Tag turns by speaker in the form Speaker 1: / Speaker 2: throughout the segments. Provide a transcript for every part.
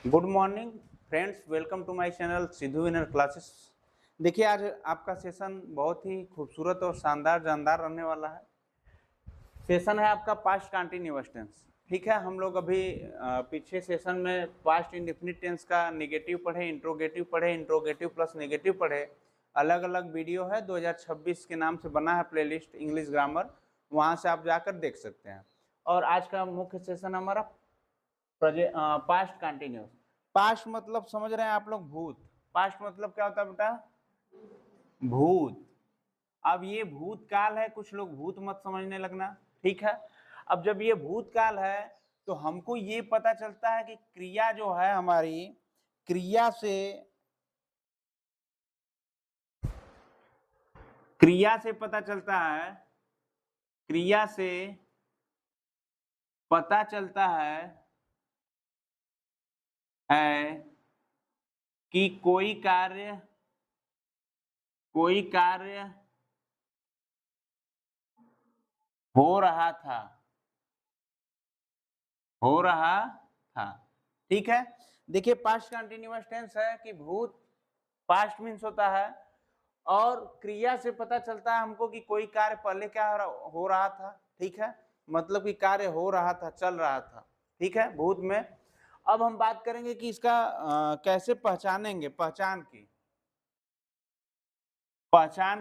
Speaker 1: Good morning friends, welcome to my channel Sidhu winner classes. देखिए, आज आपका सेशन बहुत ही खूबसूरत और शानदार जानदार रहने वाला है। सेशन है आपका पास्ट कंटिन्यूअस टेंस। ठीक है, हम लोग अभी पीछे सेशन में पास्ट इंडेफिनिट टेंस का नेगेटिव पढ़े, इंट्रोगेटिव प्लस नेगेटिव पढ़े। अलग अलग वीडियो है, 2026 के नाम से बना है प्लेलिस्ट इंग्लिश ग्रामर, वहाँ से आप जाकर देख सकते हैं। और आज का मुख्य सेशन हमारा पास्ट कंटिन्यूस। पास्ट मतलब समझ रहे हैं आप लोग, भूत। पास्ट मतलब क्या होता है बेटा? भूत। अब ये भूतकाल है, कुछ लोग भूत मत समझने लगना, ठीक है। अब जब ये भूतकाल है तो हमको ये पता चलता है कि क्रिया जो है हमारी, क्रिया से क्रिया से पता चलता है, क्रिया से पता चलता है कि कोई कार्य हो रहा था, हो रहा था। ठीक है, देखिए पास्ट कंटिन्यूअस टेंस है कि भूत, पास्ट मीन्स होता है, और क्रिया से पता चलता है हमको कि कोई कार्य पहले क्या हो रहा था। ठीक है, मतलब कि कार्य हो रहा था, चल रहा था। ठीक है, भूत में। अब हम बात करेंगे कि इसका कैसे पहचानेंगे। पहचान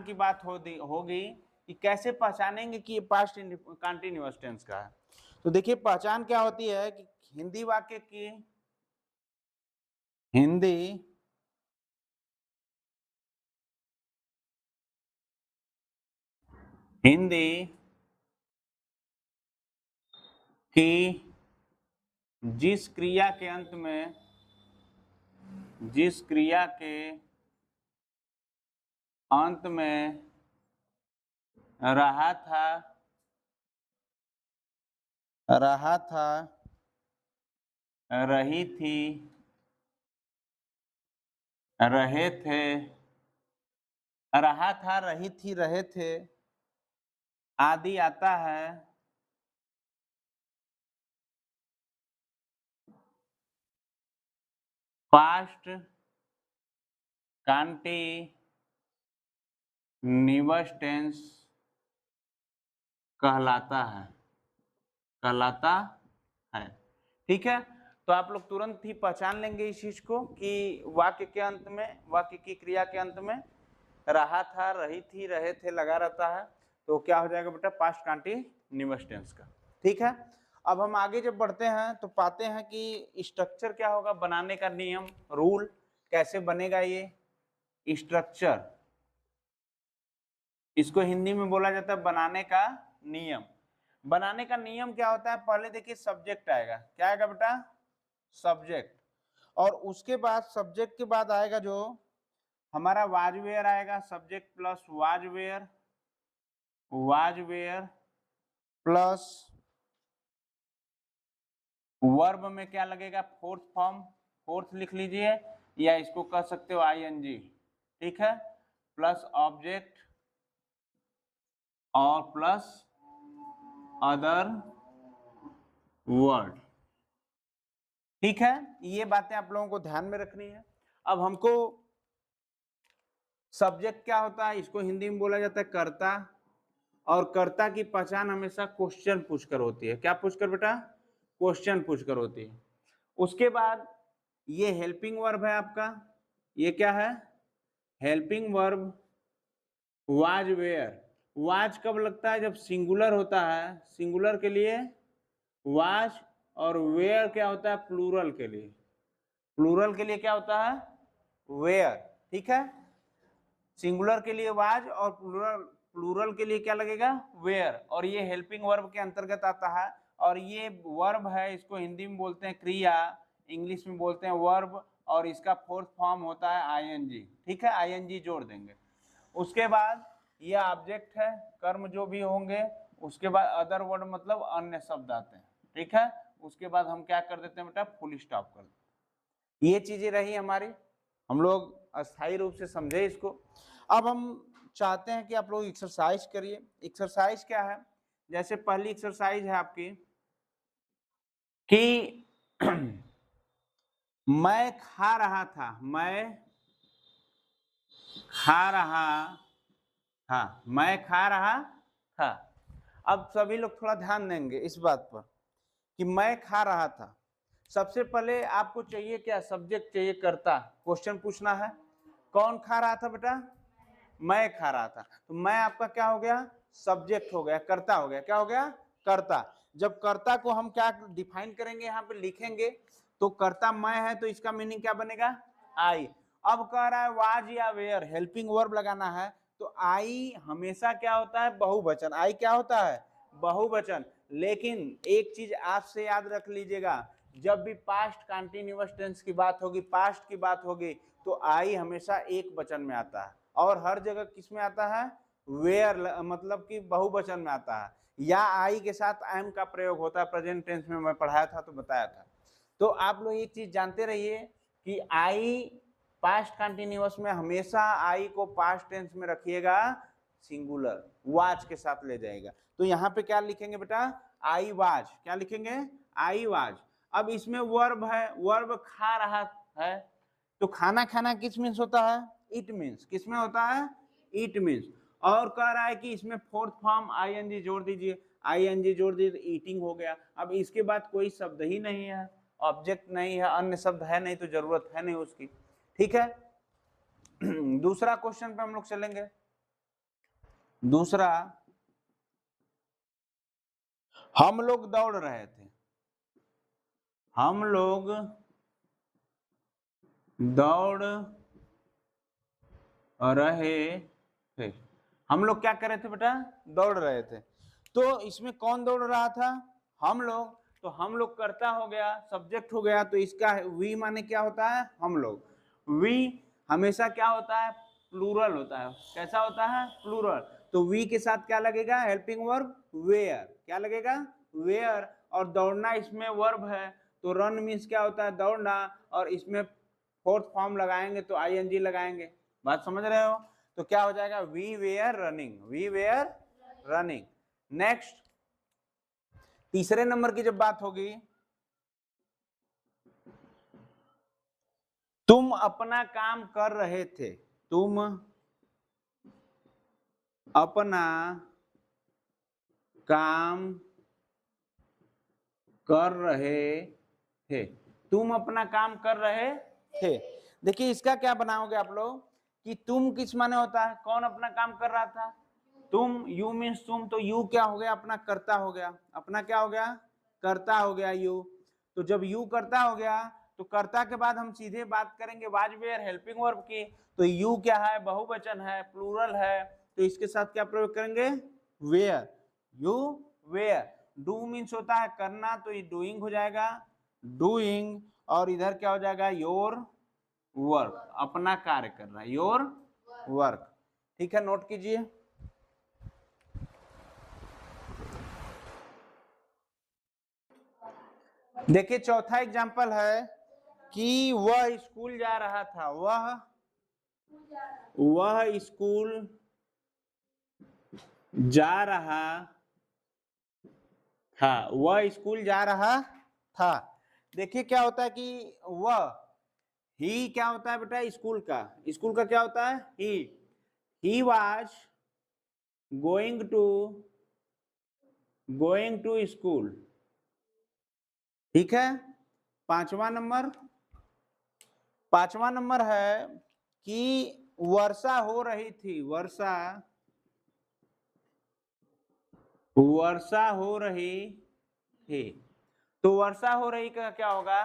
Speaker 1: की बात होगी कि कैसे पहचानेंगे कि ये पास्ट कंटिन्यूअस टेंस का है। तो देखिए, पहचान क्या होती है कि हिंदी वाक्य की हिंदी हिंदी की जिस क्रिया के अंत में जिस क्रिया के अंत में रहा था रहा था रही थी, रहे थे, रहा था, रही थी, रहे थे आदि आता है, पास्ट कंटीन्यूअस टेंस कहलाता है। ठीक है, तो आप लोग तुरंत ही पहचान लेंगे इस चीज को कि वाक्य के अंत में, वाक्य की क्रिया के अंत में रहा था, रही थी, रहे थे लगा रहता है, तो क्या हो जाएगा बेटा? पास्ट कंटीन्यूअस टेंस का। ठीक है, अब हम आगे जब बढ़ते हैं तो पाते हैं कि स्ट्रक्चर क्या होगा, बनाने का नियम, रूल कैसे बनेगा। ये स्ट्रक्चर, इसको हिंदी में बोला जाता है बनाने का नियम। बनाने का नियम क्या होता है? पहले देखिए, सब्जेक्ट आएगा। क्या आएगा बेटा? सब्जेक्ट। और उसके बाद सब्जेक्ट के बाद आएगा जो हमारा वाजवेयर आएगा, सब्जेक्ट प्लस वाजवेयर, वाजवेयर प्लस वर्ब में क्या लगेगा? फोर्थ फॉर्म, फोर्थ लिख लीजिए, या इसको कह सकते हो आईएनजी। ठीक है, प्लस ऑब्जेक्ट और प्लस अदर वर्ड। ठीक है, ये बातें आप लोगों को ध्यान में रखनी है। अब हमको सब्जेक्ट क्या होता है, इसको हिंदी में बोला जाता है कर्ता, और कर्ता की पहचान हमेशा क्वेश्चन पूछकर होती है। क्या पूछकर बेटा? क्वेश्चन पूछकर होती है। उसके बाद ये हेल्पिंग वर्ब है आपका। ये क्या है? Helping verb was were. Was कब लगता है? जब सिंगुलर होता है, सिंगुलर के लिए वाज, और वेयर क्या होता है? प्लूरल के लिए। प्लूरल के लिए क्या होता है? वेयर। ठीक है, सिंगुलर के लिए वाज और प्लूरल प्लूरल के लिए क्या लगेगा? वेयर। और ये हेल्पिंग वर्ब के अंतर्गत आता है। और ये वर्ब है, इसको हिंदी में बोलते हैं क्रिया, इंग्लिश में बोलते हैं वर्ब, और इसका फोर्थ फॉर्म होता है आईएनजी। ठीक है, आईएनजी जोड़ देंगे। उसके बाद ये ऑब्जेक्ट है, कर्म जो भी होंगे। उसके बाद अदर वर्ड मतलब अन्य शब्द आते हैं। ठीक है, उसके बाद हम क्या कर देते हैं बेटा? फुल स्टॉप कर देते हैं। ये चीजें रही हमारी, हम लोग अस्थायी रूप से समझे इसको। अब हम चाहते हैं कि आप लोग एक्सरसाइज करिए। एक्सरसाइज क्या है? जैसे पहली एक्सरसाइज है आपकी कि मैं खा रहा था, मैं खा रहा था, मैं खा रहा था। अब सभी लोग थोड़ा ध्यान देंगे इस बात पर कि मैं खा रहा था। सबसे पहले आपको चाहिए क्या, सब्जेक्ट चाहिए, कर्ता। क्वेश्चन पूछना है कौन खा रहा था बेटा, मैं खा रहा था। तो मैं आपका क्या हो गया, सब्जेक्ट हो गया, कर्ता हो गया, क्या हो गया, कर्ता। जब कर्ता को हम क्या डिफाइन करेंगे, यहाँ पे लिखेंगे, तो कर्ता मैं है तो इसका मीनिंग क्या बनेगा, आई। अब कह रहा है वाज या वेयर, हेल्पिंग वर्ब लगाना है, तो आई हमेशा क्या होता है, बहुवचन। आई क्या होता है, बहुवचन। लेकिन एक चीज आपसे याद रख लीजिएगा, जब भी पास्ट कंटिन्यूअस टेंस की बात होगी, पास्ट की बात होगी, तो आई हमेशा एक वचन में आता है, और हर जगह किस में आता है, वेयर, मतलब कि बहुवचन में आता है, या आई के साथ एम का प्रयोग होता है। प्रेजेंट टेंस में मैं पढ़ाया था तो बताया था। तो आप लोग एक चीज जानते रहिए कि आई पास्ट कंटिन्यूअस में हमेशा आई को पास्ट टेंस में रखिएगा, सिंगुलर वाज के साथ ले जाएगा। तो यहाँ पे क्या लिखेंगे बेटा, आई वाज, क्या लिखेंगे, आई वाज। अब इसमें वर्ब है, वर्ब खा रहा है, तो खाना खाना किस मीन्स होता है, इट मीन्स, किस में होता है, इट मीन्स। और कह रहा है कि इसमें फोर्थ फॉर्म आईएनजी जोड़ दीजिए, आईएनजी जोड़ दीजिए, ईटिंग हो गया। अब इसके बाद कोई शब्द ही नहीं है, ऑब्जेक्ट नहीं है, अन्य शब्द है नहीं, तो जरूरत है नहीं उसकी। ठीक है। दूसरा क्वेश्चन पे हम लोग चलेंगे। दूसरा, हम लोग दौड़ रहे थे, हम लोग दौड़ रहे थे, हम लोग क्या कर रहे थे बेटा, दौड़ रहे थे। तो इसमें कौन दौड़ रहा था, हम लोग। तो हम लोग कर्ता हो गया, सब्जेक्ट हो गया, तो इसका वी माने क्या होता है, हम लोग। वी हमेशा क्या होता है, प्लूरल होता है। कैसा होता है, प्लूरल। तो वी के साथ क्या लगेगा, हेल्पिंग वर्ब वेयर, क्या लगेगा, वेयर। और दौड़ना इसमें वर्ब है, तो रन मीन्स क्या होता है, दौड़ना, और इसमें फोर्थ फॉर्म लगाएंगे तो आईएनजी लगाएंगे। बात समझ रहे हो। तो क्या हो जाएगा, we were running, we were running. Next, तीसरे नंबर की जब बात होगी, तुम अपना काम कर रहे थे, तुम अपना काम कर रहे थे, तुम अपना काम कर रहे थे। देखिए इसका क्या बनाओगे आप लोग, कि तुम किस माने होता है, कौन अपना काम कर रहा था, तुम, यू मीन्स तुम, तो यू क्या हो गया, अपना कर्ता हो गया, अपना क्या हो गया, कर्ता हो गया यू। तो जब यू कर्ता हो गया, तो कर्ता के बाद हम सीधे बात करेंगे वाज वेयर हेल्पिंग वर्ब की। तो यू क्या है, बहुवचन है, प्लूरल है, तो इसके साथ क्या प्रयोग करेंगे, were, you were. Do means होता है करना, तो ये डूइंग हो जाएगा, डूइंग। और इधर क्या हो जाएगा, योर वर्क, अपना कार्य कर रहा है, योर वर्क। ठीक है, नोट कीजिए। देखिए चौथा एग्जाम्पल है कि वह स्कूल जा रहा था, वह स्कूल जा रहा था, वह स्कूल जा रहा था। देखिए क्या होता है कि वह, ही क्या होता है बेटा, स्कूल का, स्कूल का क्या होता है, he was going to school. ठीक है। पांचवा नंबर, पांचवा नंबर है कि वर्षा हो रही थी, वर्षा, वर्षा हो रही थी। तो वर्षा हो रही का क्या होगा,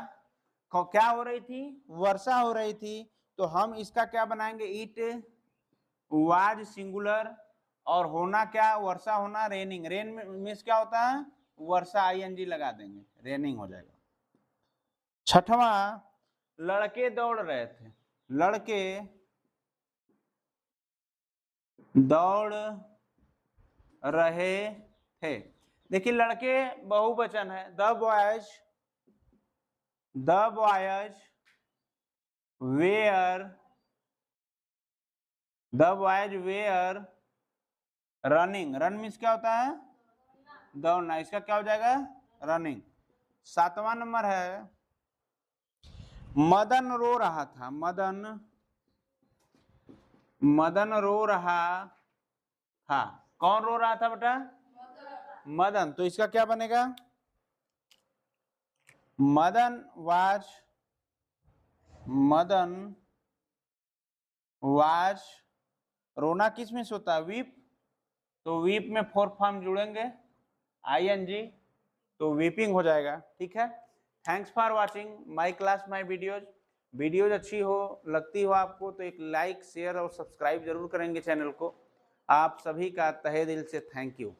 Speaker 1: क्या हो रही थी, वर्षा हो रही थी। तो हम इसका क्या बनाएंगे, इट वाज सिंगुलर, और होना क्या, वर्षा होना, रेनिंग, रेन मीन्स क्या होता है, वर्षा, आईएनजी लगा देंगे, रेनिंग हो जाएगा। छठवां, लड़के दौड़ रहे थे, लड़के दौड़ रहे थे। देखिए लड़के बहुवचन है, the boys were, the boys were running, run means क्या होता है, दौड़ना, इसका क्या हो जाएगा, रनिंग। सातवां नंबर है, मदन रो रहा था, मदन रो रहा था। कौन रो रहा था बेटा? मदन। तो इसका क्या बनेगा? मदन वाज, रोना किस में से होता है? वीप। तो वीप में फोर फॉर्म जुड़ेंगे, आईएनजी, तो वीपिंग हो जाएगा। ठीक है। Thanks for watching my class my videos अच्छी हो लगती हो आपको तो एक लाइक शेयर और सब्सक्राइब जरूर करेंगे चैनल को। आप सभी का तहे दिल से थैंक यू।